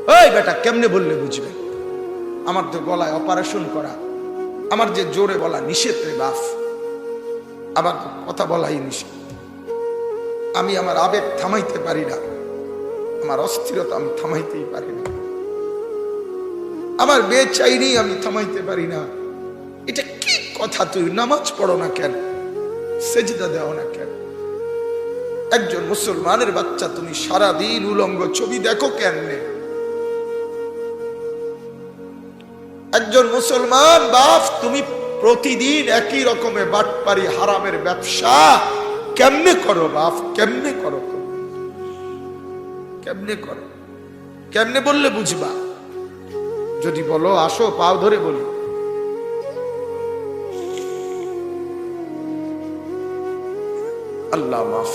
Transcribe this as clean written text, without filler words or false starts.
ওই বেটা কেমনে বললে বুঝবে? আমার তো গলায় অপারেশন করা, আমার যে জোরে বলা নিষেধ রে বাপ, আবার কথা বলাই নিষেধ। আমি আমার আবেগ থামাইতে পারি না, আমার অস্থিরতা আমি থামাইতেই পারি না, আমার বেচাইনি আমি থামাইতে পারি না। এটা কি কথা? তুই নামাজ পড়ো না কেন? সেজদা দাও না কেন? একজন মুসলমানের বাচ্চা তুমি সারাদিন উলঙ্গ ছবি দেখো কেমনে? একজন মুসলমান বাপ তুমি প্রতিদিন একই রকমের বাটপারি হারামের ব্যবসা কেমনে করো বাপ? কেমনে করো? কেমনে করো? কেমনে বললে বুঝবা? যদি বলো আসো পাও ধরে বলি। আল্লাহ মাফ।